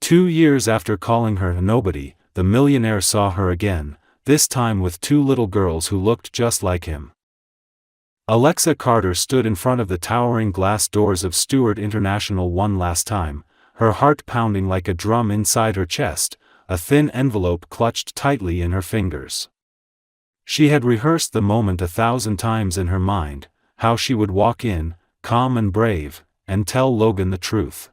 2 years after calling her a nobody, the millionaire saw her again, this time with two little girls who looked just like him. Alexa Carter stood in front of the towering glass doors of Stewart International one last time, her heart pounding like a drum inside her chest, a thin envelope clutched tightly in her fingers. She had rehearsed the moment 1,000 times in her mind, how she would walk in, calm and brave, and tell Logan the truth.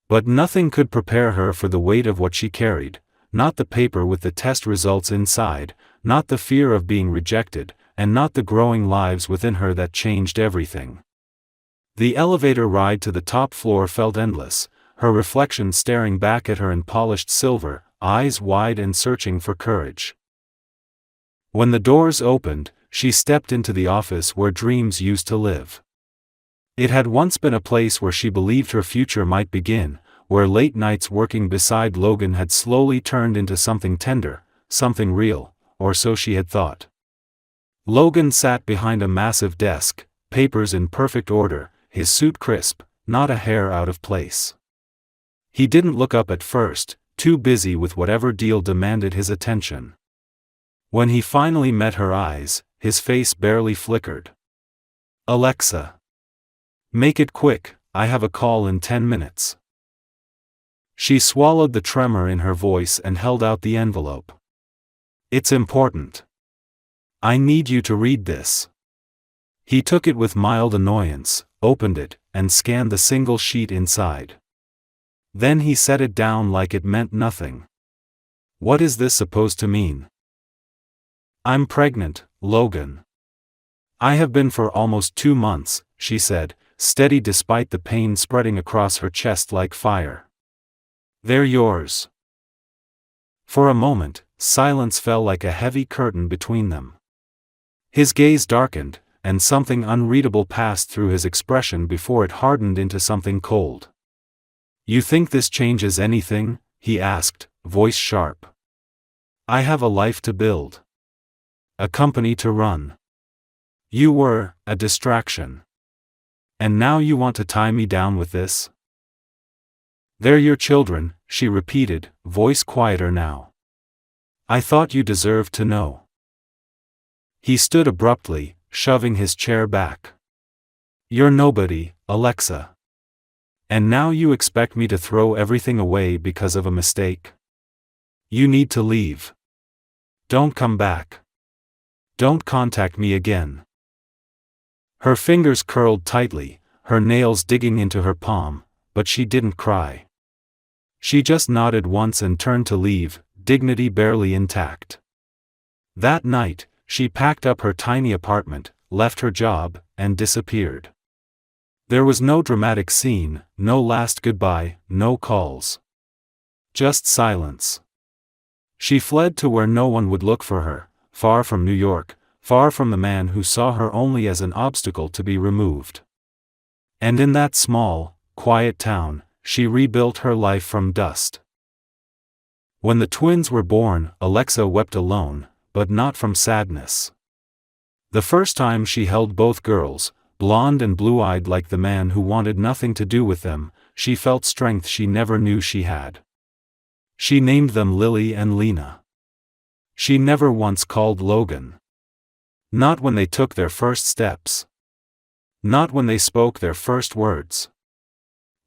But nothing could prepare her for the weight of what she carried, not the paper with the test results inside, not the fear of being rejected, and not the growing lives within her that changed everything. The elevator ride to the top floor felt endless, her reflection staring back at her in polished silver, eyes wide and searching for courage. When the doors opened, she stepped into the office where dreams used to live. It had once been a place where she believed her future might begin, where late nights working beside Logan had slowly turned into something tender, something real, or so she had thought. Logan sat behind a massive desk, papers in perfect order, his suit crisp, not a hair out of place. He didn't look up at first, too busy with whatever deal demanded his attention. When he finally met her eyes, his face barely flickered. "Alexa. Make it quick, I have a call in 10 minutes. She swallowed the tremor in her voice and held out the envelope. "It's important. I need you to read this." He took it with mild annoyance, opened it, and scanned the single sheet inside. Then he set it down like it meant nothing. "What is this supposed to mean?" "I'm pregnant, Logan. I have been for almost 2 months, she said, steady despite the pain spreading across her chest like fire. "They're yours." For a moment, silence fell like a heavy curtain between them. His gaze darkened, and something unreadable passed through his expression before it hardened into something cold. "You think this changes anything?" he asked, voice sharp. "I have a life to build. A company to run. You were a distraction. And now you want to tie me down with this?" "They're your children," she repeated, voice quieter now. "I thought you deserved to know." He stood abruptly, shoving his chair back. "You're nobody, Alexa. And now you expect me to throw everything away because of a mistake? You need to leave. Don't come back. Don't contact me again." Her fingers curled tightly, her nails digging into her palm, but she didn't cry. She just nodded once and turned to leave, dignity barely intact. That night, she packed up her tiny apartment, left her job, and disappeared. There was no dramatic scene, no last goodbye, no calls. Just silence. She fled to where no one would look for her, far from New York, far from the man who saw her only as an obstacle to be removed. And in that small, quiet town, she rebuilt her life from dust. When the twins were born, Alexa wept alone, but not from sadness. The first time she held both girls, blonde and blue-eyed like the man who wanted nothing to do with them, she felt strength she never knew she had. She named them Lily and Lena. She never once called Logan. Not when they took their first steps. Not when they spoke their first words.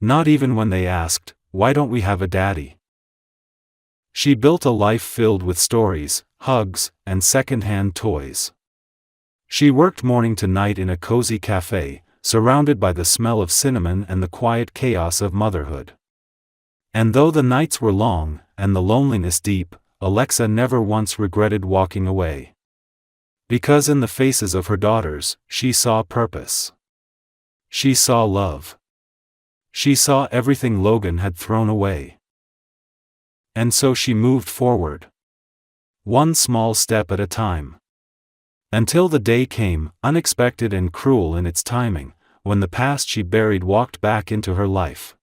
Not even when they asked, "Why don't we have a daddy?" She built a life filled with stories, hugs, and second-hand toys. She worked morning to night in a cozy cafe, surrounded by the smell of cinnamon and the quiet chaos of motherhood. And though the nights were long, and the loneliness deep, Alexa never once regretted walking away. Because in the faces of her daughters, she saw purpose. She saw love. She saw everything Logan had thrown away. And so she moved forward. One small step at a time. Until the day came, unexpected and cruel in its timing, when the past she buried walked back into her life.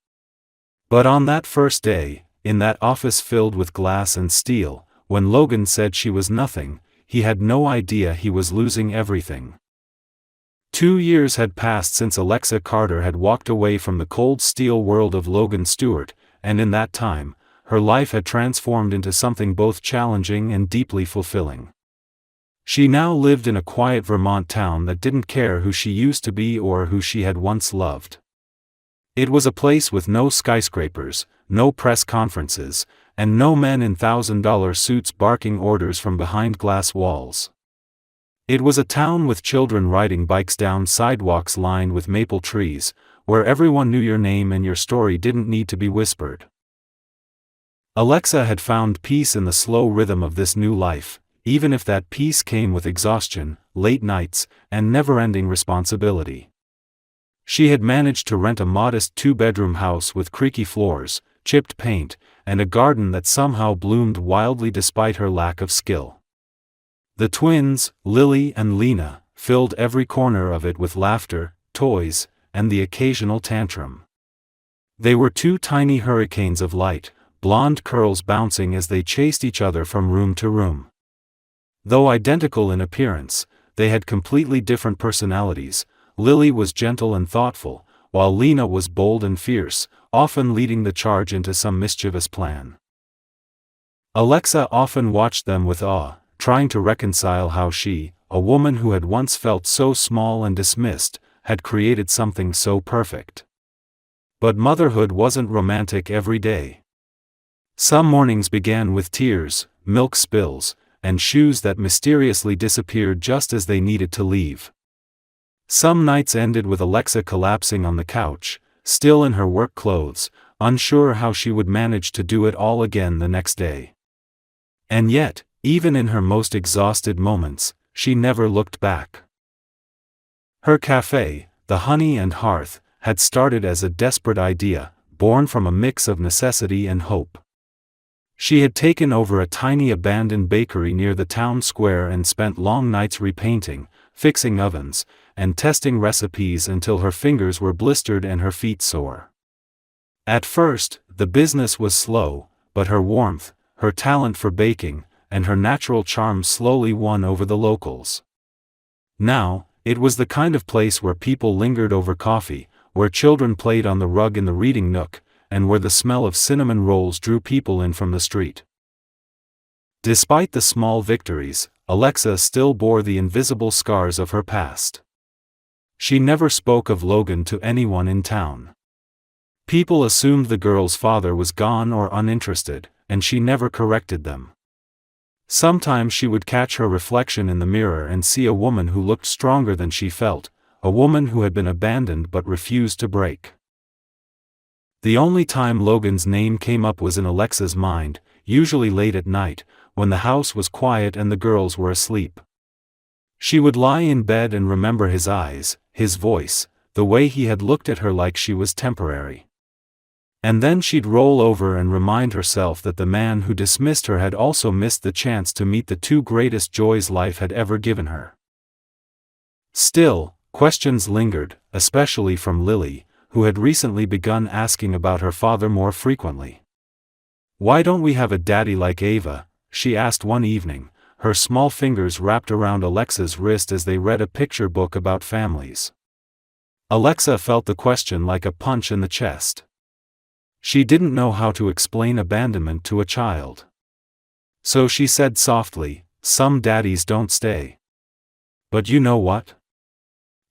But on that first day, in that office filled with glass and steel, when Logan said she was nothing, he had no idea he was losing everything. 2 years had passed since Alexa Carter had walked away from the cold steel world of Logan Stewart, and in that time, her life had transformed into something both challenging and deeply fulfilling. She now lived in a quiet Vermont town that didn't care who she used to be or who she had once loved. It was a place with no skyscrapers, no press conferences, and no men in $1,000 suits barking orders from behind glass walls. It was a town with children riding bikes down sidewalks lined with maple trees, where everyone knew your name and your story didn't need to be whispered. Alexa had found peace in the slow rhythm of this new life, even if that peace came with exhaustion, late nights, and never-ending responsibility. She had managed to rent a modest 2-bedroom house with creaky floors, chipped paint, and a garden that somehow bloomed wildly despite her lack of skill. The twins, Lily and Lena, filled every corner of it with laughter, toys, and the occasional tantrum. They were 2 tiny hurricanes of light, blonde curls bouncing as they chased each other from room to room. Though identical in appearance, they had completely different personalities. Lily was gentle and thoughtful, while Lena was bold and fierce, often leading the charge into some mischievous plan. Alexa often watched them with awe, trying to reconcile how she, a woman who had once felt so small and dismissed, had created something so perfect. But motherhood wasn't romantic every day. Some mornings began with tears, milk spills, and shoes that mysteriously disappeared just as they needed to leave. Some nights ended with Alexa collapsing on the couch, still in her work clothes, unsure how she would manage to do it all again the next day. And yet, even in her most exhausted moments, she never looked back. Her cafe, the Honey and Hearth, had started as a desperate idea, born from a mix of necessity and hope. She had taken over a tiny abandoned bakery near the town square and spent long nights repainting, fixing ovens, and testing recipes until her fingers were blistered and her feet sore. At first, the business was slow, but her warmth, her talent for baking, and her natural charm slowly won over the locals. Now, it was the kind of place where people lingered over coffee, where children played on the rug in the reading nook, and where the smell of cinnamon rolls drew people in from the street. Despite the small victories, Alexa still bore the invisible scars of her past. She never spoke of Logan to anyone in town. People assumed the girl's father was gone or uninterested, and she never corrected them. Sometimes she would catch her reflection in the mirror and see a woman who looked stronger than she felt, a woman who had been abandoned but refused to break. The only time Logan's name came up was in Alexa's mind, usually late at night, when the house was quiet and the girls were asleep. She would lie in bed and remember his eyes, his voice, the way he had looked at her like she was temporary. And then she'd roll over and remind herself that the man who dismissed her had also missed the chance to meet the 2 greatest joys life had ever given her. Still, questions lingered, especially from Lily, who had recently begun asking about her father more frequently. "Why don't we have a daddy like Ava?" she asked one evening, her small fingers wrapped around Alexa's wrist as they read a picture book about families. Alexa felt the question like a punch in the chest. She didn't know how to explain abandonment to a child. So she said softly, "Some daddies don't stay. But you know what?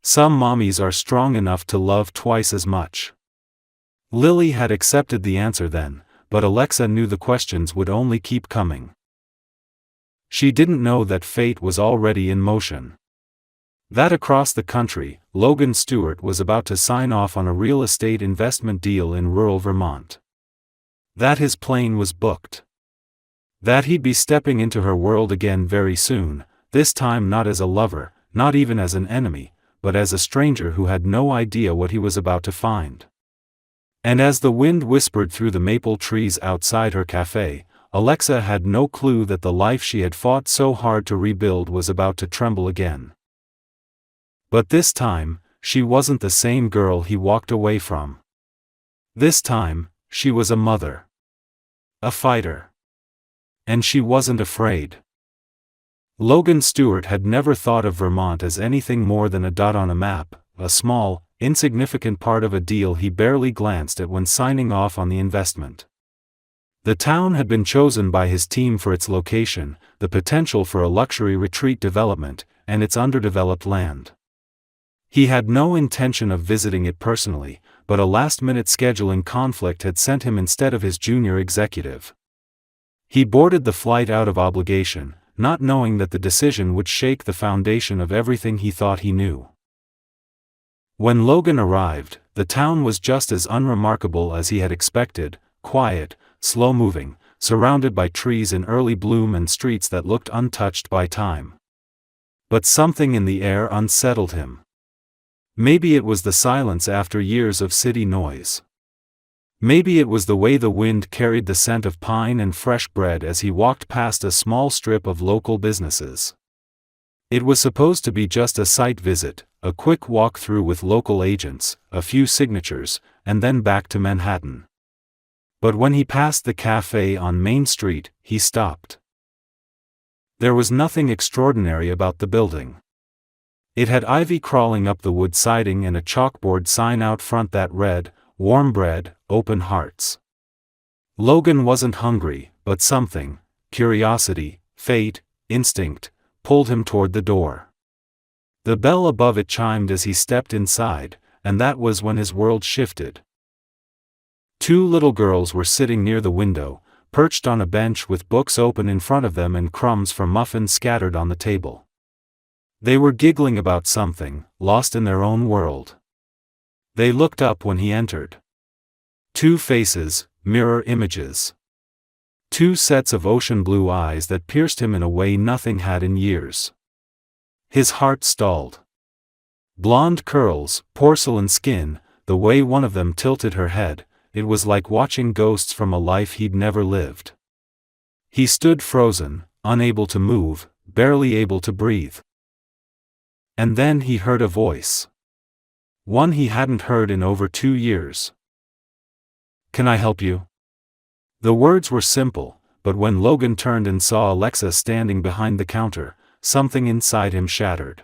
Some mommies are strong enough to love twice as much." Lily had accepted the answer then, but Alexa knew the questions would only keep coming. She didn't know that fate was already in motion. That across the country, Logan Stewart was about to sign off on a real estate investment deal in rural Vermont. That his plane was booked. That he'd be stepping into her world again very soon, this time not as a lover, not even as an enemy, but as a stranger who had no idea what he was about to find. And as the wind whispered through the maple trees outside her cafe, Alexa had no clue that the life she had fought so hard to rebuild was about to tremble again. But this time, she wasn't the same girl he walked away from. This time, she was a mother. A fighter. And she wasn't afraid. Logan Stewart had never thought of Vermont as anything more than a dot on a map, a small, insignificant part of a deal he barely glanced at when signing off on the investment. The town had been chosen by his team for its location, the potential for a luxury retreat development, and its underdeveloped land. He had no intention of visiting it personally, but a last-minute scheduling conflict had sent him instead of his junior executive. He boarded the flight out of obligation, not knowing that the decision would shake the foundation of everything he thought he knew. When Logan arrived, the town was just as unremarkable as he had expected, quiet, slow-moving, surrounded by trees in early bloom and streets that looked untouched by time. But something in the air unsettled him. Maybe it was the silence after years of city noise. Maybe it was the way the wind carried the scent of pine and fresh bread as he walked past a small strip of local businesses. It was supposed to be just a site visit, a quick walk through with local agents, a few signatures, and then back to Manhattan. But when he passed the cafe on Main Street, he stopped. There was nothing extraordinary about the building. It had ivy crawling up the wood siding and a chalkboard sign out front that read, "Warm bread, open hearts." Logan wasn't hungry, but something, curiosity, fate, instinct, pulled him toward the door. The bell above it chimed as he stepped inside, and that was when his world shifted. Two little girls were sitting near the window, perched on a bench with books open in front of them and crumbs from muffins scattered on the table. They were giggling about something, lost in their own world. They looked up when he entered. Two faces, mirror images. Two sets of ocean blue eyes that pierced him in a way nothing had in years. His heart stalled. Blonde curls, porcelain skin, the way one of them tilted her head, it was like watching ghosts from a life he'd never lived. He stood frozen, unable to move, barely able to breathe. And then he heard a voice. One he hadn't heard in over 2 years. "Can I help you?" The words were simple, but when Logan turned and saw Alexa standing behind the counter, something inside him shattered.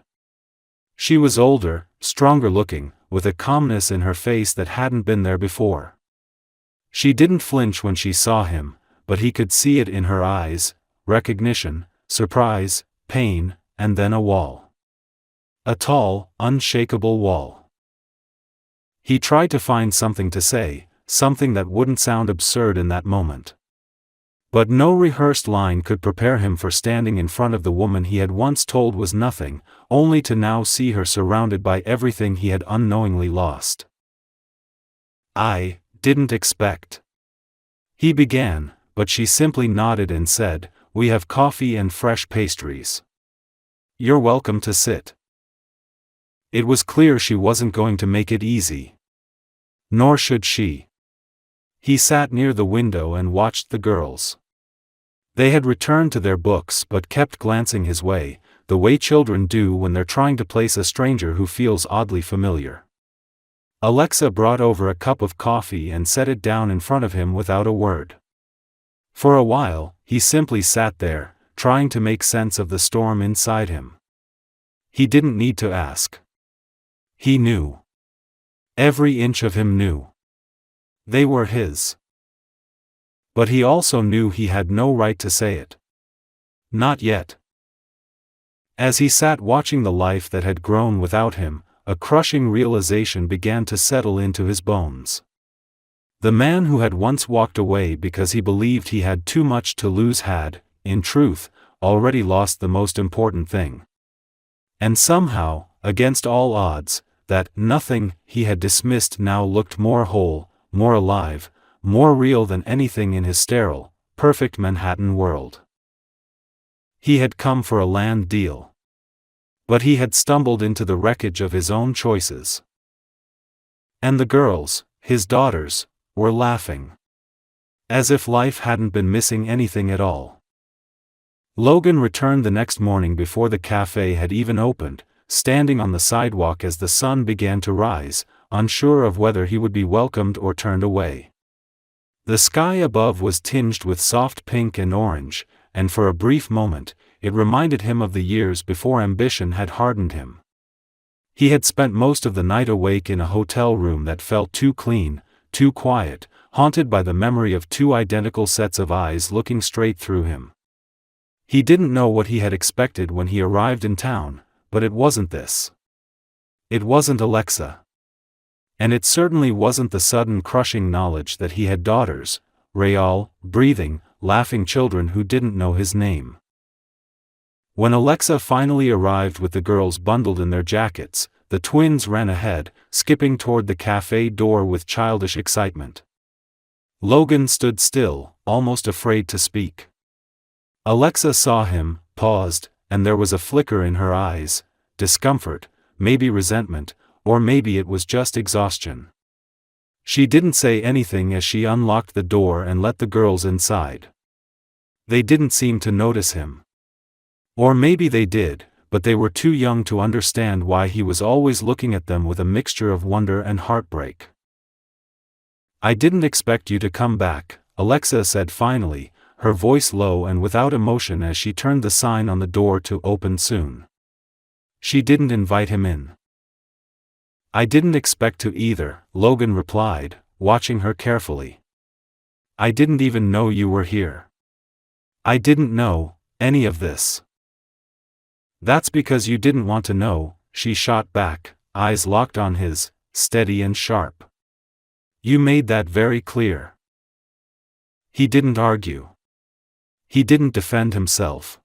She was older, stronger looking, with a calmness in her face that hadn't been there before. She didn't flinch when she saw him, but he could see it in her eyes, recognition, surprise, pain, and then a wall. A tall, unshakable wall. He tried to find something to say, something that wouldn't sound absurd in that moment. But no rehearsed line could prepare him for standing in front of the woman he had once told was nothing, only to now see her surrounded by everything he had unknowingly lost. "I didn't expect." He began, but she simply nodded and said, "We have coffee and fresh pastries. You're welcome to sit." It was clear she wasn't going to make it easy. Nor should she. He sat near the window and watched the girls. They had returned to their books but kept glancing his way, the way children do when they're trying to place a stranger who feels oddly familiar. Alexa brought over a cup of coffee and set it down in front of him without a word. For a while, he simply sat there, trying to make sense of the storm inside him. He didn't need to ask. He knew. Every inch of him knew. They were his. But he also knew he had no right to say it. Not yet. As he sat watching the life that had grown without him, a crushing realization began to settle into his bones. The man who had once walked away because he believed he had too much to lose had, in truth, already lost the most important thing. And somehow, against all odds, that nothing he had dismissed now looked more whole, more alive, more real than anything in his sterile, perfect Manhattan world. He had come for a land deal. But he had stumbled into the wreckage of his own choices. And the girls, his daughters, were laughing. As if life hadn't been missing anything at all. Logan returned the next morning before the cafe had even opened, standing on the sidewalk as the sun began to rise, unsure of whether he would be welcomed or turned away. The sky above was tinged with soft pink and orange, and for a brief moment, it reminded him of the years before ambition had hardened him. He had spent most of the night awake in a hotel room that felt too clean, too quiet, haunted by the memory of two identical sets of eyes looking straight through him. He didn't know what he had expected when he arrived in town, but it wasn't this. It wasn't Alexa. And it certainly wasn't the sudden crushing knowledge that he had daughters, real, breathing, laughing children who didn't know his name. When Alexa finally arrived with the girls bundled in their jackets, the twins ran ahead, skipping toward the cafe door with childish excitement. Logan stood still, almost afraid to speak. Alexa saw him, paused, and there was a flicker in her eyes, discomfort, maybe resentment, or maybe it was just exhaustion. She didn't say anything as she unlocked the door and let the girls inside. They didn't seem to notice him. Or maybe they did, but they were too young to understand why he was always looking at them with a mixture of wonder and heartbreak. "I didn't expect you to come back," Alexa said finally, her voice low and without emotion as she turned the sign on the door to "Open soon." She didn't invite him in. "I didn't expect to either," Logan replied, watching her carefully. "I didn't even know you were here. I didn't know any of this." "That's because you didn't want to know," she shot back, eyes locked on his, steady and sharp. "You made that very clear." He didn't argue. He didn't defend himself.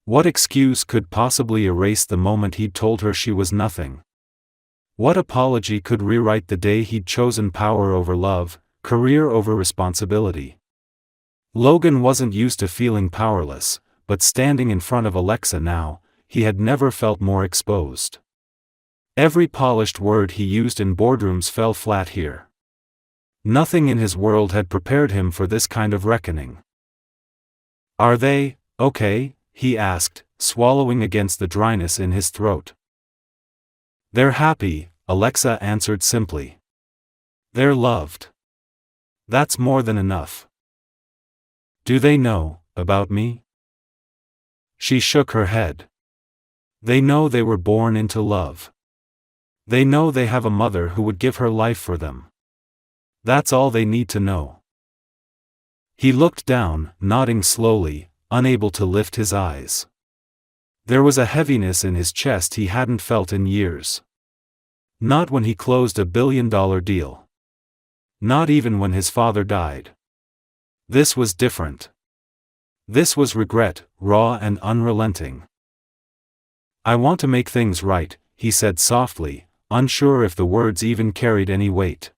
What excuse could possibly erase the moment he'd told her she was nothing? What apology could rewrite the day he'd chosen power over love, career over responsibility? Logan wasn't used to feeling powerless, but standing in front of Alexa now, he had never felt more exposed. Every polished word he used in boardrooms fell flat here. Nothing in his world had prepared him for this kind of reckoning. "Are they okay?" he asked, swallowing against the dryness in his throat. "They're happy," Alexa answered simply. "They're loved. That's more than enough." "Do they know about me?" She shook her head. "They know they were born into love. They know they have a mother who would give her life for them. That's all they need to know." He looked down, nodding slowly, unable to lift his eyes. There was a heaviness in his chest he hadn't felt in years. Not when he closed a billion-dollar deal. Not even when his father died. This was different. This was regret, raw and unrelenting. "I want to make things right," he said softly, unsure if the words even carried any weight.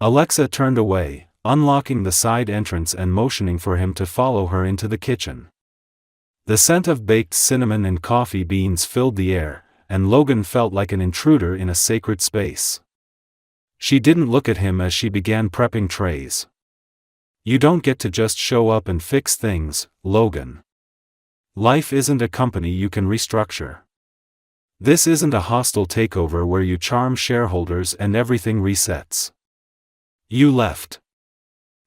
Alexa turned away, unlocking the side entrance and motioning for him to follow her into the kitchen. The scent of baked cinnamon and coffee beans filled the air, and Logan felt like an intruder in a sacred space. She didn't look at him as she began prepping trays. "You don't get to just show up and fix things, Logan. Life isn't a company you can restructure. This isn't a hostile takeover where you charm shareholders and everything resets. You left.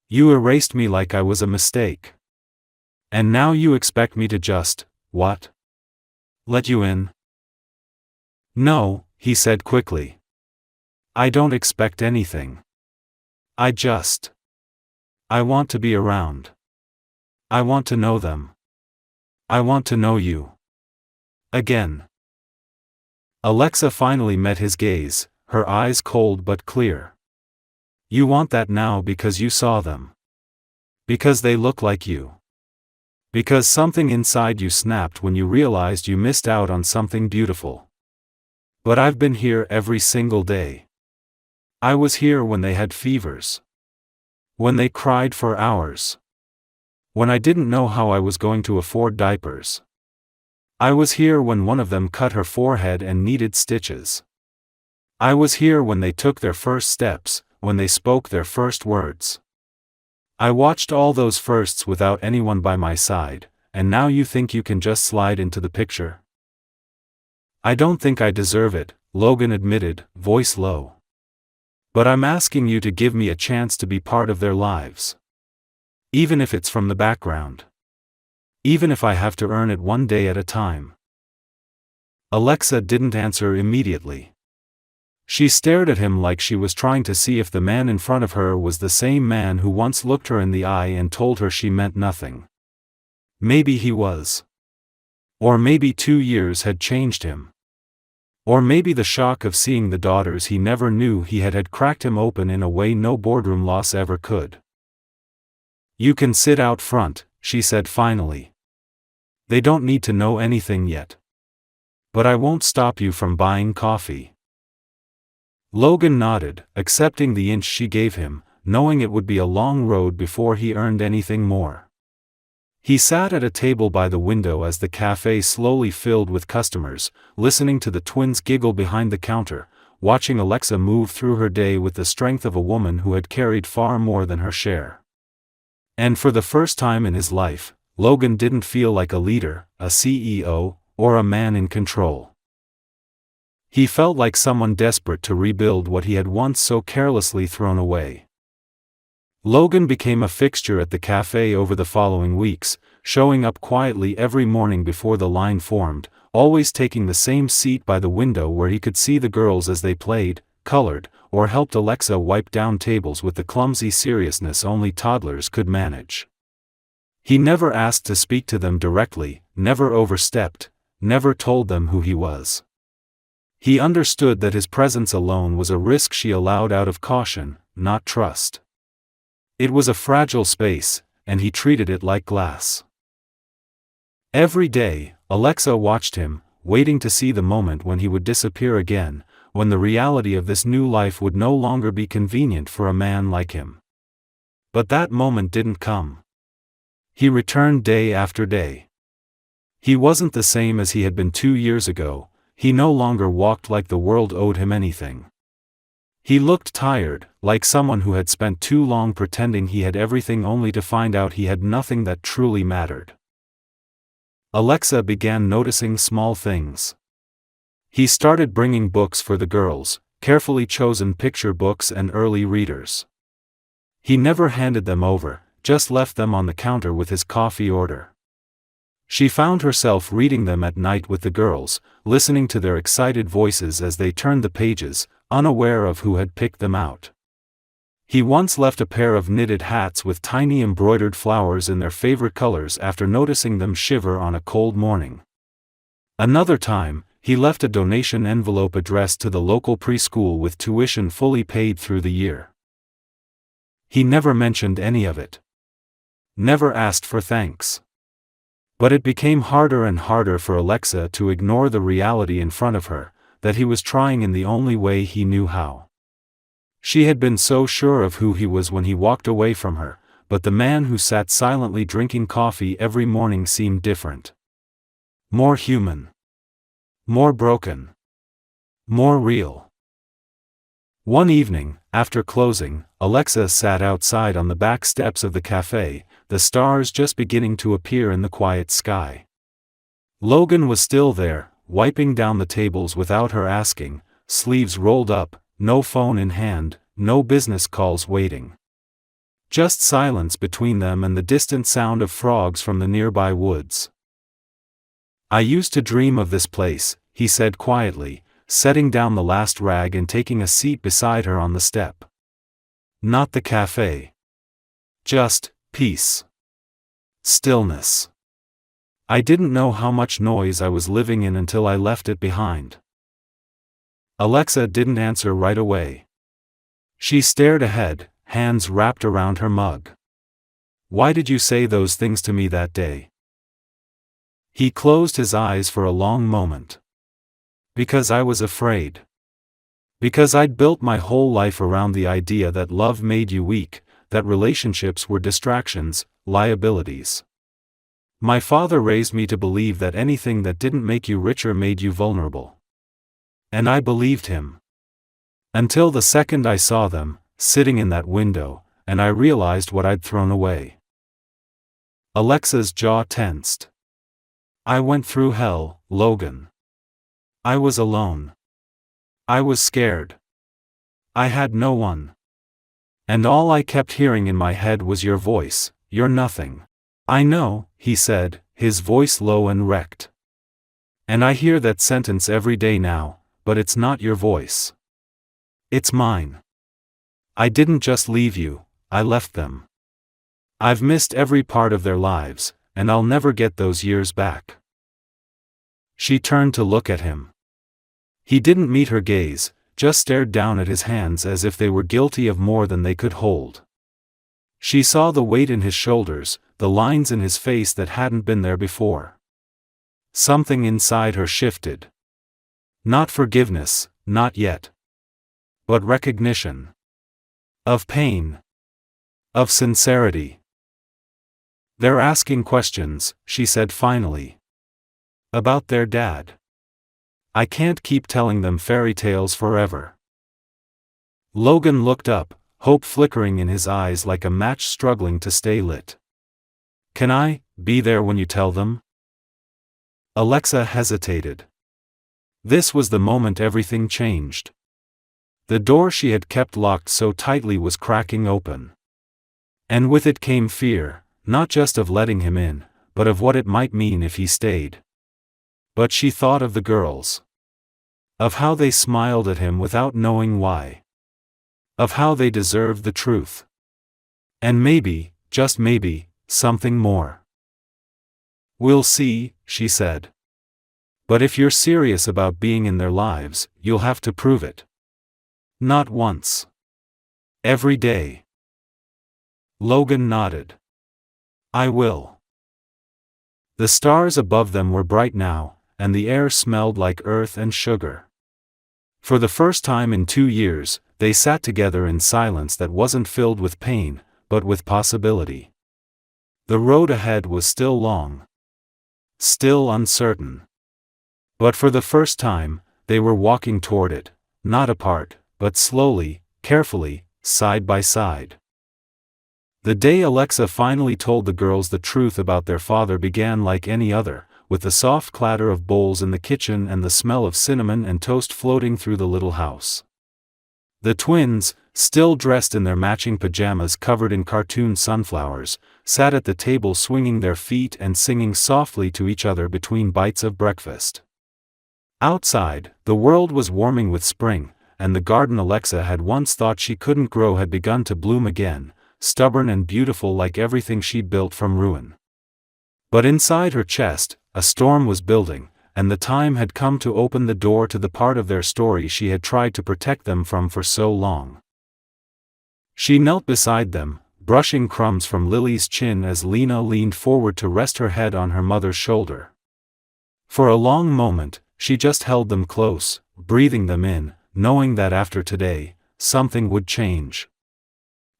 You erased me like I was a mistake. And now you expect me to just, what? Let you in?" "No," he said quickly. "I don't expect anything. I want to be around. I want to know them. I want to know you. Again." Alexa finally met his gaze, her eyes cold but clear. "You want that now because you saw them. Because they look like you. Because something inside you snapped when you realized you missed out on something beautiful. But I've been here every single day. I was here when they had fevers. When they cried for hours. When I didn't know how I was going to afford diapers. I was here when one of them cut her forehead and needed stitches. I was here when they took their first steps, when they spoke their first words. I watched all those firsts without anyone by my side, and now you think you can just slide into the picture?" "I don't think I deserve it," Logan admitted, voice low. "But I'm asking you to give me a chance to be part of their lives. Even if it's from the background. Even if I have to earn it one day at a time." Alexa didn't answer immediately. She stared at him like she was trying to see if the man in front of her was the same man who once looked her in the eye and told her she meant nothing. Maybe he was. Or maybe 2 years had changed him. Or maybe the shock of seeing the daughters he never knew he had cracked him open in a way no boardroom loss ever could. "You can sit out front," she said finally. "They don't need to know anything yet. But I won't stop you from buying coffee." Logan nodded, accepting the inch she gave him, knowing it would be a long road before he earned anything more. He sat at a table by the window as the cafe slowly filled with customers, listening to the twins giggle behind the counter, watching Alexa move through her day with the strength of a woman who had carried far more than her share. And for the first time in his life, Logan didn't feel like a leader, a CEO, or a man in control. He felt like someone desperate to rebuild what he had once so carelessly thrown away. Logan became a fixture at the cafe over the following weeks, showing up quietly every morning before the line formed, always taking the same seat by the window where he could see the girls as they played, colored, or helped Alexa wipe down tables with the clumsy seriousness only toddlers could manage. He never asked to speak to them directly, never overstepped, never told them who he was. He understood that his presence alone was a risk she allowed out of caution, not trust. It was a fragile space, and he treated it like glass. Every day, Alexa watched him, waiting to see the moment when he would disappear again, when the reality of this new life would no longer be convenient for a man like him. But that moment didn't come. He returned day after day. He wasn't the same as he had been 2 years ago. He no longer walked like the world owed him anything. He looked tired, like someone who had spent too long pretending he had everything only to find out he had nothing that truly mattered. Alexa began noticing small things. He started bringing books for the girls, carefully chosen picture books and early readers. He never handed them over, just left them on the counter with his coffee order. She found herself reading them at night with the girls, listening to their excited voices as they turned the pages, unaware of who had picked them out. He once left a pair of knitted hats with tiny embroidered flowers in their favorite colors after noticing them shiver on a cold morning. Another time, he left a donation envelope addressed to the local preschool with tuition fully paid through the year. He never mentioned any of it. Never asked for thanks. But it became harder and harder for Alexa to ignore the reality in front of her, that he was trying in the only way he knew how. She had been so sure of who he was when he walked away from her, but the man who sat silently drinking coffee every morning seemed different. More human. More broken. More real. One evening, after closing, Alexa sat outside on the back steps of the cafe, the stars just beginning to appear in the quiet sky. Logan was still there, wiping down the tables without her asking, sleeves rolled up, no phone in hand, no business calls waiting. Just silence between them and the distant sound of frogs from the nearby woods. "I used to dream of this place," he said quietly, setting down the last rag and taking a seat beside her on the step. Not the cafe. Just peace. Stillness. "I didn't know how much noise I was living in until I left it behind." Alexa didn't answer right away. She stared ahead, hands wrapped around her mug. "Why did you say those things to me that day?" He closed his eyes for a long moment. "Because I was afraid. Because I'd built my whole life around the idea that love made you weak, that relationships were distractions, liabilities. My father raised me to believe that anything that didn't make you richer made you vulnerable. And I believed him. Until the second I saw them, sitting in that window, and I realized what I'd thrown away." Alexa's jaw tensed. "I went through hell, Logan. I was alone. I was scared. I had no one. And all I kept hearing in my head was your voice, 'You're nothing.'" "I know," he said, his voice low and wrecked. And I hear that sentence every day now, but it's not your voice. It's mine. I didn't just leave you, I left them. I've missed every part of their lives, and I'll never get those years back." She turned to look at him. He didn't meet her gaze, just stared down at his hands as if they were guilty of more than they could hold. She saw the weight in his shoulders, the lines in his face that hadn't been there before. Something inside her shifted. Not forgiveness, not yet. But recognition. Of pain. Of sincerity. "They're asking questions," she said finally. "About their dad. I can't keep telling them fairy tales forever." Logan looked up, hope flickering in his eyes like a match struggling to stay lit. "Can I be there when you tell them?" Alexa hesitated. This was the moment everything changed. The door she had kept locked so tightly was cracking open. And with it came fear, not just of letting him in, but of what it might mean if he stayed. But she thought of the girls. Of how they smiled at him without knowing why. Of how they deserved the truth. And maybe, just maybe, something more. "We'll see," she said. "But if you're serious about being in their lives, you'll have to prove it. Not once. Every day." Logan nodded. "I will." The stars above them were bright now, and the air smelled like earth and sugar. For the first time in 2 years, they sat together in silence that wasn't filled with pain, but with possibility. The road ahead was still long. Still uncertain. But for the first time, they were walking toward it, not apart, but slowly, carefully, side by side. The day Alexa finally told the girls the truth about their father began like any other, with the soft clatter of bowls in the kitchen and the smell of cinnamon and toast floating through the little house. The twins, still dressed in their matching pajamas covered in cartoon sunflowers, sat at the table swinging their feet and singing softly to each other between bites of breakfast. Outside, the world was warming with spring, and the garden Alexa had once thought she couldn't grow had begun to bloom again, stubborn and beautiful like everything she'd built from ruin. But inside her chest, a storm was building, and the time had come to open the door to the part of their story she had tried to protect them from for so long. She knelt beside them, brushing crumbs from Lily's chin as Lena leaned forward to rest her head on her mother's shoulder. For a long moment, she just held them close, breathing them in, knowing that after today, something would change.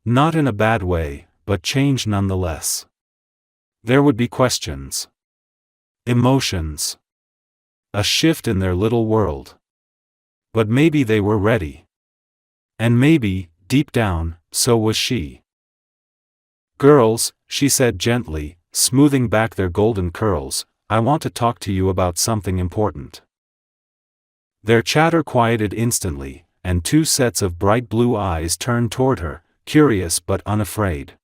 Not in a bad way, but change nonetheless. There would be questions. Emotions. A shift in their little world. But maybe they were ready. And maybe, deep down, so was she. "Girls," she said gently, smoothing back their golden curls, "I want to talk to you about something important." Their chatter quieted instantly, and 2 sets of bright blue eyes turned toward her, curious but unafraid.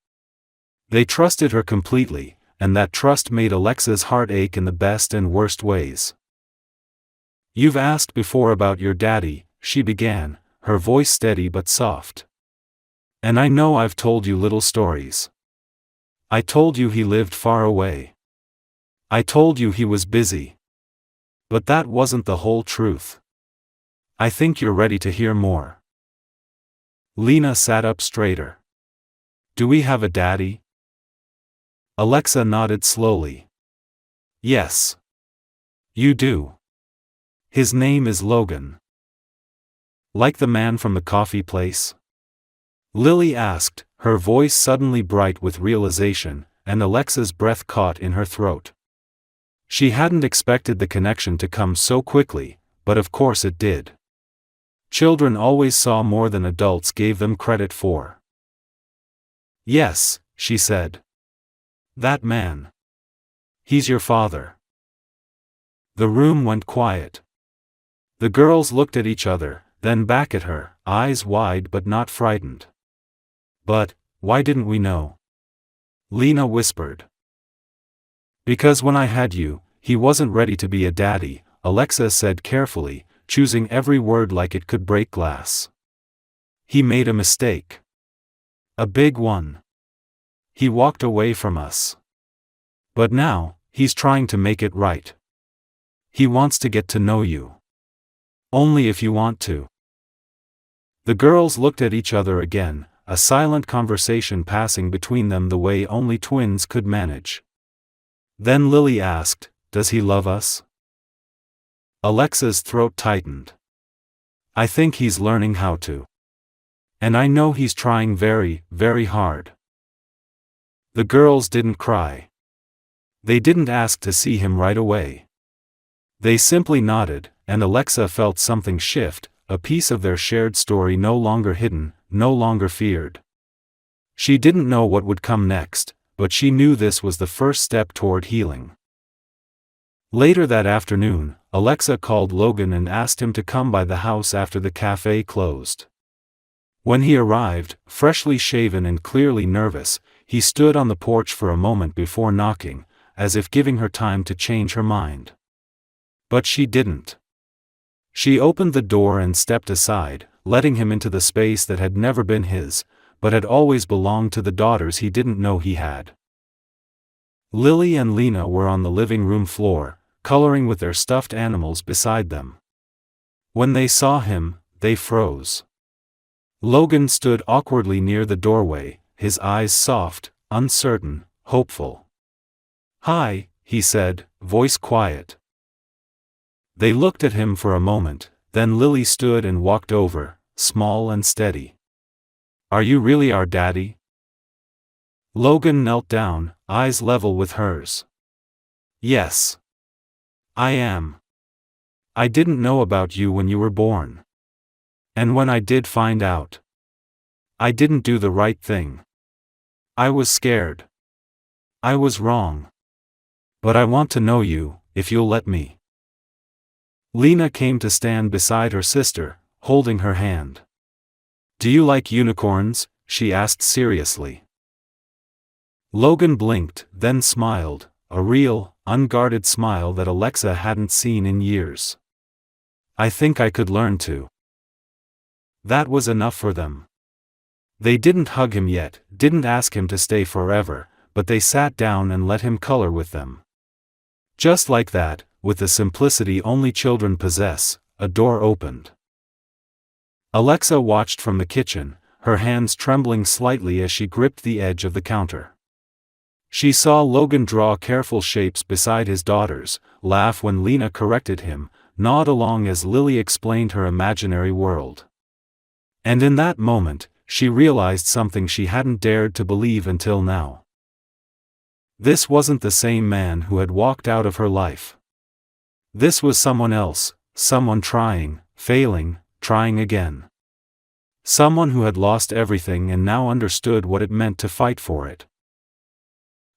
They trusted her completely, and that trust made Alexa's heart ache in the best and worst ways. "You've asked before about your daddy," she began, her voice steady but soft. "And I know I've told you little stories. I told you he lived far away. I told you he was busy. But that wasn't the whole truth. I think you're ready to hear more." Lena sat up straighter. "Do we have a daddy?" Alexa nodded slowly. "Yes. You do. His name is Logan." "Like the man from the coffee place?" Lily asked, her voice suddenly bright with realization, and Alexa's breath caught in her throat. She hadn't expected the connection to come so quickly, but of course it did. Children always saw more than adults gave them credit for. "Yes," she said. "That man. He's your father." The room went quiet. The girls looked at each other, then back at her, eyes wide but not frightened. "But, why didn't we know?" Lena whispered. "Because when I had you, he wasn't ready to be a daddy," Alexa said carefully, choosing every word like it could break glass. He made a mistake. A big one. He walked away from us. But now, he's trying to make it right. He wants to get to know you. Only if you want to. The girls looked at each other again, a silent conversation passing between them the way only twins could manage. Then Lily asked, "Does he love us?" Alexa's throat tightened. "I think he's learning how to. And I know he's trying very, very hard." The girls didn't cry. They didn't ask to see him right away. They simply nodded, and Alexa felt something shift, a piece of their shared story no longer hidden, no longer feared. She didn't know what would come next, but she knew this was the first step toward healing. Later that afternoon, Alexa called Logan and asked him to come by the house after the cafe closed. When he arrived, freshly shaven and clearly nervous, he stood on the porch for a moment before knocking, as if giving her time to change her mind. But she didn't. She opened the door and stepped aside, letting him into the space that had never been his, but had always belonged to the daughters he didn't know he had. Lily and Lena were on the living room floor, coloring with their stuffed animals beside them. When they saw him, they froze. Logan stood awkwardly near the doorway, his eyes soft, uncertain, hopeful. "Hi," he said, voice quiet. They looked at him for a moment, then Lily stood and walked over, small and steady. "Are you really our daddy?" Logan knelt down, eyes level with hers. "Yes. I am. I didn't know about you when you were born. And when I did find out, I didn't do the right thing. I was scared. I was wrong. But I want to know you, if you'll let me." Lena came to stand beside her sister, holding her hand. "Do you like unicorns?" she asked seriously. Logan blinked, then smiled, a real, unguarded smile that Alexa hadn't seen in years. "I think I could learn to." That was enough for them. They didn't hug him yet, didn't ask him to stay forever, but they sat down and let him color with them. Just like that, with the simplicity only children possess, a door opened. Alexa watched from the kitchen, her hands trembling slightly as she gripped the edge of the counter. She saw Logan draw careful shapes beside his daughters, laugh when Lena corrected him, nod along as Lily explained her imaginary world. And in that moment, she realized something she hadn't dared to believe until now. This wasn't the same man who had walked out of her life. This was someone else, someone trying, failing, trying again. Someone who had lost everything and now understood what it meant to fight for it.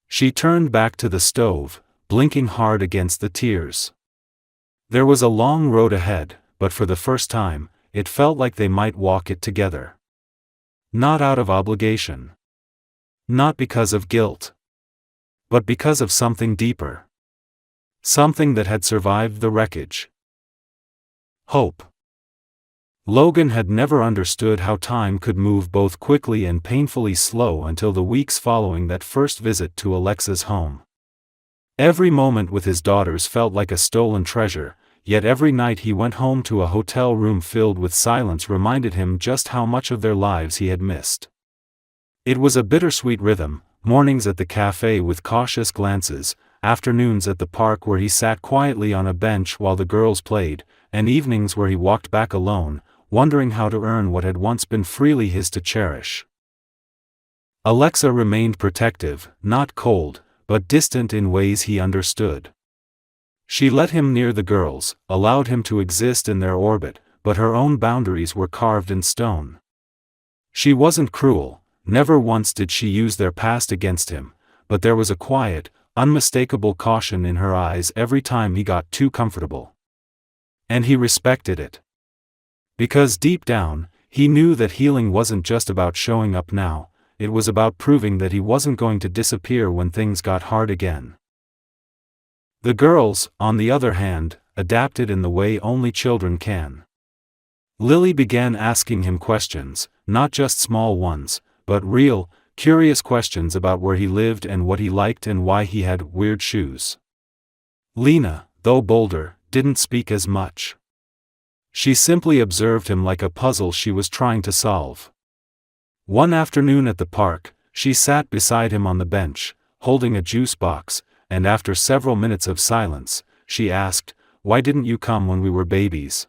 She turned back to the stove, blinking hard against the tears. There was a long road ahead, but for the first time, it felt like they might walk it together. Not out of obligation. Not because of guilt. But because of something deeper. Something that had survived the wreckage. Hope. Logan had never understood how time could move both quickly and painfully slow until the weeks following that first visit to Alexa's home. Every moment with his daughters felt like a stolen treasure, yet every night he went home to a hotel room filled with silence reminded him just how much of their lives he had missed. It was a bittersweet rhythm, mornings at the cafe with cautious glances, afternoons at the park where he sat quietly on a bench while the girls played, and evenings where he walked back alone, wondering how to earn what had once been freely his to cherish. Alexa remained protective, not cold, but distant in ways he understood. She let him near the girls, allowed him to exist in their orbit, but her own boundaries were carved in stone. She wasn't cruel, never once did she use their past against him, but there was a quiet, unmistakable caution in her eyes every time he got too comfortable. And he respected it. Because deep down, he knew that healing wasn't just about showing up now, it was about proving that he wasn't going to disappear when things got hard again. The girls, on the other hand, adapted in the way only children can. Lily began asking him questions, not just small ones, but real, curious questions about where he lived and what he liked and why he had weird shoes. Lena, though bolder, didn't speak as much. She simply observed him like a puzzle she was trying to solve. One afternoon at the park, she sat beside him on the bench, holding a juice box, and after several minutes of silence, she asked, "Why didn't you come when we were babies?"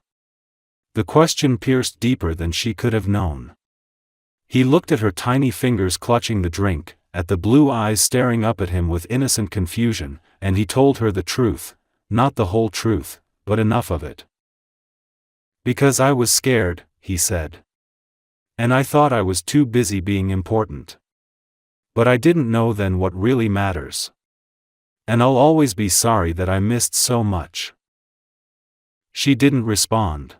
The question pierced deeper than she could have known. He looked at her tiny fingers clutching the drink, at the blue eyes staring up at him with innocent confusion, and he told her the truth, not the whole truth, but enough of it. "Because I was scared," he said. "And I thought I was too busy being important. But I didn't know then what really matters. And I'll always be sorry that I missed so much." She didn't respond.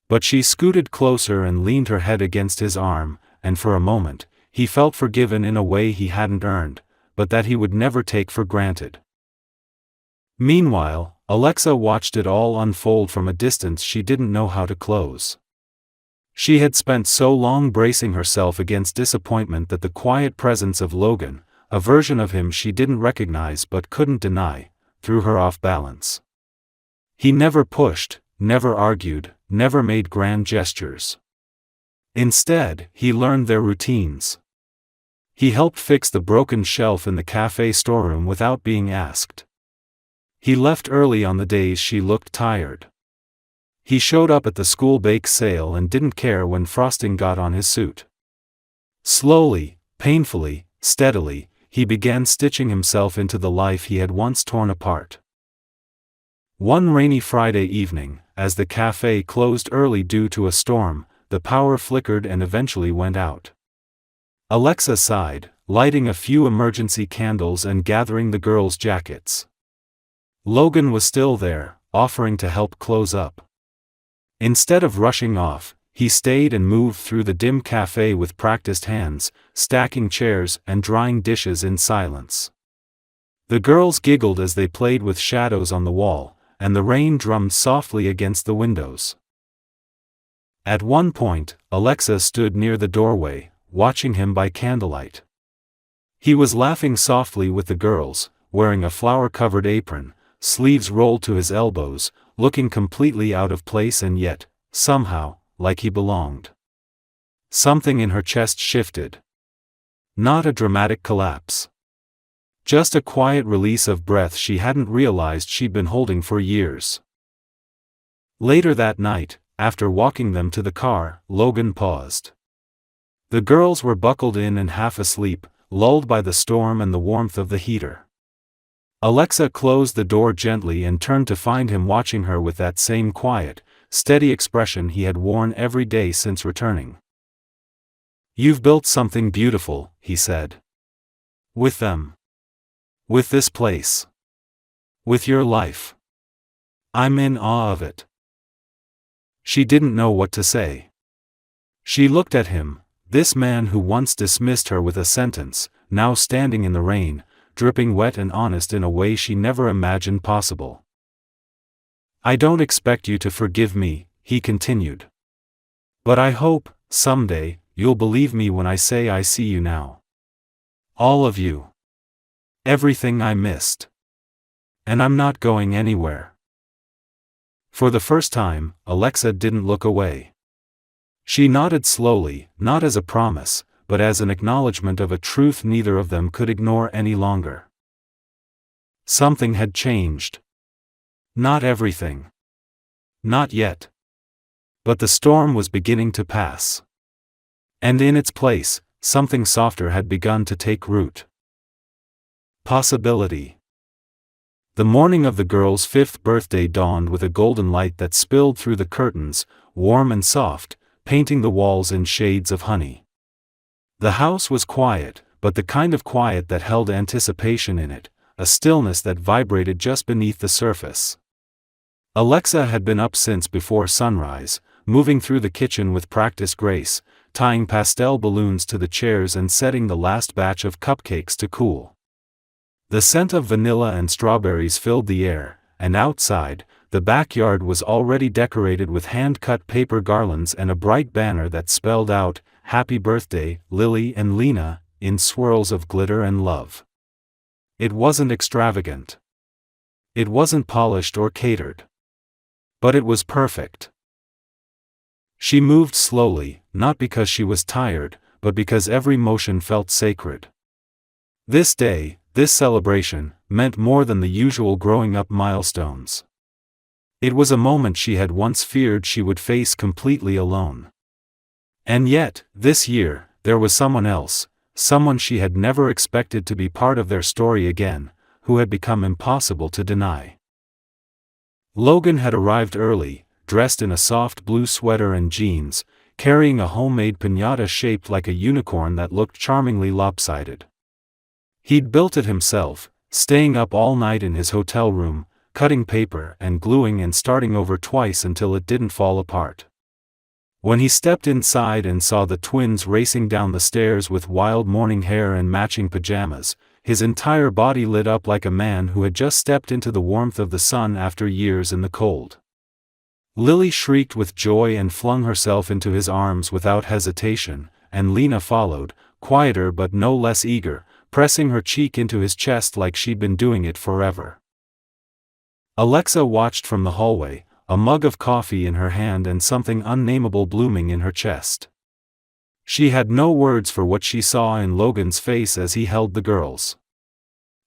But she scooted closer and leaned her head against his arm, and for a moment, he felt forgiven in a way he hadn't earned, but that he would never take for granted. Meanwhile, Alexa watched it all unfold from a distance she didn't know how to close. She had spent so long bracing herself against disappointment that the quiet presence of Logan, a version of him she didn't recognize but couldn't deny, threw her off balance. He never pushed, never argued, never made grand gestures. Instead, he learned their routines. He helped fix the broken shelf in the cafe storeroom without being asked. He left early on the days she looked tired. He showed up at the school bake sale and didn't care when frosting got on his suit. Slowly, painfully, steadily, he began stitching himself into the life he had once torn apart. One rainy Friday evening, as the cafe closed early due to a storm, the power flickered and eventually went out. Alexa sighed, lighting a few emergency candles and gathering the girls' jackets. Logan was still there, offering to help close up. Instead of rushing off, he stayed and moved through the dim cafe with practiced hands, stacking chairs and drying dishes in silence. The girls giggled as they played with shadows on the wall, and the rain drummed softly against the windows. At one point, Alexa stood near the doorway, watching him by candlelight. He was laughing softly with the girls, wearing a flower-covered apron, sleeves rolled to his elbows, looking completely out of place and yet, somehow, like he belonged. Something in her chest shifted. Not a dramatic collapse. Just a quiet release of breath she hadn't realized she'd been holding for years. Later that night, after walking them to the car, Logan paused. The girls were buckled in and half asleep, lulled by the storm and the warmth of the heater. Alexa closed the door gently and turned to find him watching her with that same quiet, steady expression he had worn every day since returning. "You've built something beautiful," he said. "With them. With this place. With your life. I'm in awe of it." She didn't know what to say. She looked at him, this man who once dismissed her with a sentence, now standing in the rain, dripping wet and honest in a way she never imagined possible. "I don't expect you to forgive me," he continued. "But I hope, someday, you'll believe me when I say I see you now. All of you. Everything I missed. And I'm not going anywhere." For the first time, Alexa didn't look away. She nodded slowly, not as a promise, but as an acknowledgement of a truth neither of them could ignore any longer. Something had changed. Not everything. Not yet. But the storm was beginning to pass. And in its place, something softer had begun to take root. Possibility. The morning of the girl's 5th birthday dawned with a golden light that spilled through the curtains, warm and soft, painting the walls in shades of honey. The house was quiet, but the kind of quiet that held anticipation in it, a stillness that vibrated just beneath the surface. Alexa had been up since before sunrise, moving through the kitchen with practiced grace, tying pastel balloons to the chairs and setting the last batch of cupcakes to cool. The scent of vanilla and strawberries filled the air, and outside, the backyard was already decorated with hand-cut paper garlands and a bright banner that spelled out, "Happy Birthday, Lily and Lena," in swirls of glitter and love. It wasn't extravagant. It wasn't polished or catered. But it was perfect. She moved slowly, not because she was tired, but because every motion felt sacred. This day, this celebration, meant more than the usual growing-up milestones. It was a moment she had once feared she would face completely alone. And yet, this year, there was someone else, someone she had never expected to be part of their story again, who had become impossible to deny. Logan had arrived early, dressed in a soft blue sweater and jeans, carrying a homemade piñata shaped like a unicorn that looked charmingly lopsided. He'd built it himself, staying up all night in his hotel room, cutting paper and gluing and starting over twice until it didn't fall apart. When he stepped inside and saw the twins racing down the stairs with wild morning hair and matching pajamas, his entire body lit up like a man who had just stepped into the warmth of the sun after years in the cold. Lily shrieked with joy and flung herself into his arms without hesitation, and Lena followed, quieter but no less eager, pressing her cheek into his chest like she'd been doing it forever. Alexa watched from the hallway, a mug of coffee in her hand and something unnameable blooming in her chest. She had no words for what she saw in Logan's face as he held the girls.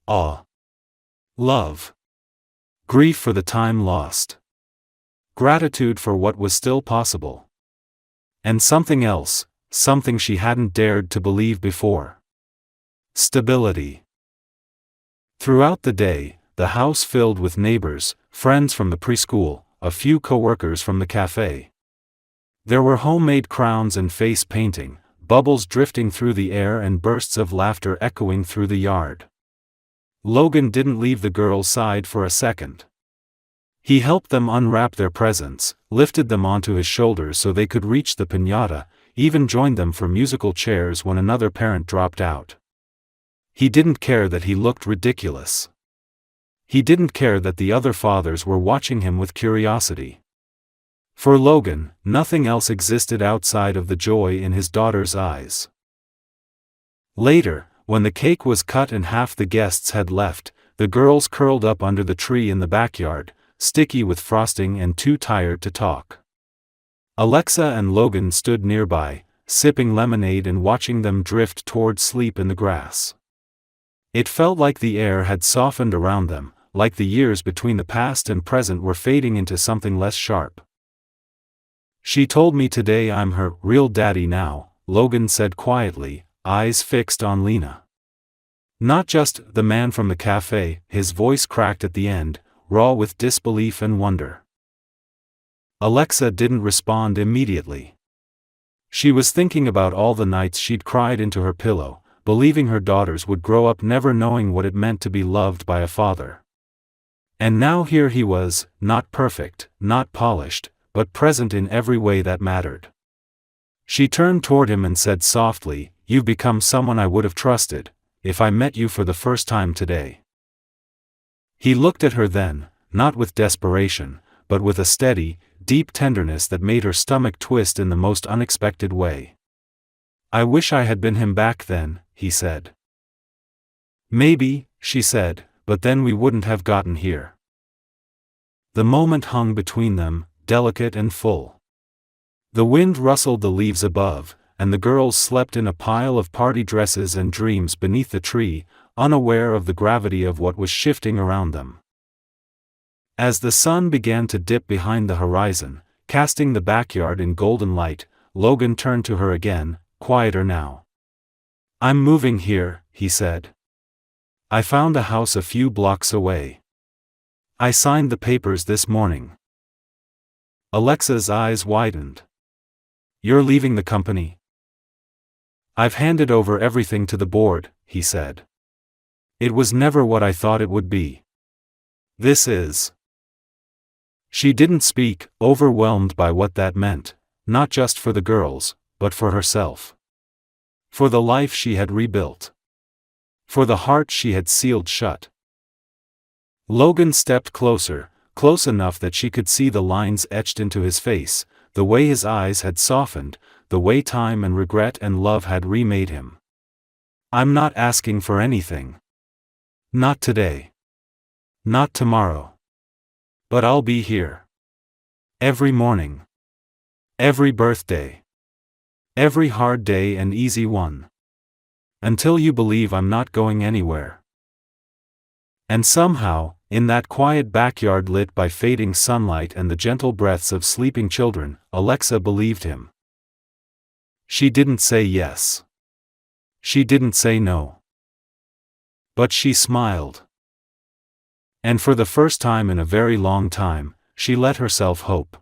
Awe. Love. Grief for the time lost. Gratitude for what was still possible. And something else, something she hadn't dared to believe before. Stability. Throughout the day, the house filled with neighbors, friends from the preschool, a few co-workers from the cafe. There were homemade crowns and face painting, bubbles drifting through the air and bursts of laughter echoing through the yard. Logan didn't leave the girls' side for a second. He helped them unwrap their presents, lifted them onto his shoulders so they could reach the piñata, even joined them for musical chairs when another parent dropped out. He didn't care that he looked ridiculous. He didn't care that the other fathers were watching him with curiosity. For Logan, nothing else existed outside of the joy in his daughter's eyes. Later, when the cake was cut and half the guests had left, the girls curled up under the tree in the backyard, sticky with frosting and too tired to talk. Alexa and Logan stood nearby, sipping lemonade and watching them drift toward sleep in the grass. It felt like the air had softened around them, like the years between the past and present were fading into something less sharp. "She told me today I'm her real daddy now," Logan said quietly, eyes fixed on Lena. Not just the man from the cafe, his voice cracked at the end, raw with disbelief and wonder. Alexa didn't respond immediately. She was thinking about all the nights she'd cried into her pillow, believing her daughters would grow up never knowing what it meant to be loved by a father. And now here he was, not perfect, not polished, but present in every way that mattered. She turned toward him and said softly, "You've become someone I would have trusted, if I met you for the first time today." He looked at her then, not with desperation, but with a steady, deep tenderness that made her stomach twist in the most unexpected way. "I wish I had been him back then," he said. "Maybe," she said, "but then we wouldn't have gotten here." The moment hung between them, delicate and full. The wind rustled the leaves above, and the girls slept in a pile of party dresses and dreams beneath the tree, unaware of the gravity of what was shifting around them. As the sun began to dip behind the horizon, casting the backyard in golden light, Logan turned to her again, quieter now. "I'm moving here," he said. "I found a house a few blocks away. I signed the papers this morning." Alexa's eyes widened. "You're leaving the company?" "I've handed over everything to the board," he said. "It was never what I thought it would be. This is." She didn't speak, overwhelmed by what that meant, not just for the girls, but for herself. For the life she had rebuilt. for the heart she had sealed shut. Logan stepped closer, close enough that she could see the lines etched into his face, the way his eyes had softened, the way time and regret and love had remade him. I'm not asking for anything. Not today. Not tomorrow. But I'll be here. Every morning. Every birthday. Every hard day and easy one. Until you believe I'm not going anywhere. And somehow, in that quiet backyard lit by fading sunlight and the gentle breaths of sleeping children, Alexa believed him. She didn't say yes. She didn't say no. But she smiled. And for the first time in a very long time, she let herself hope.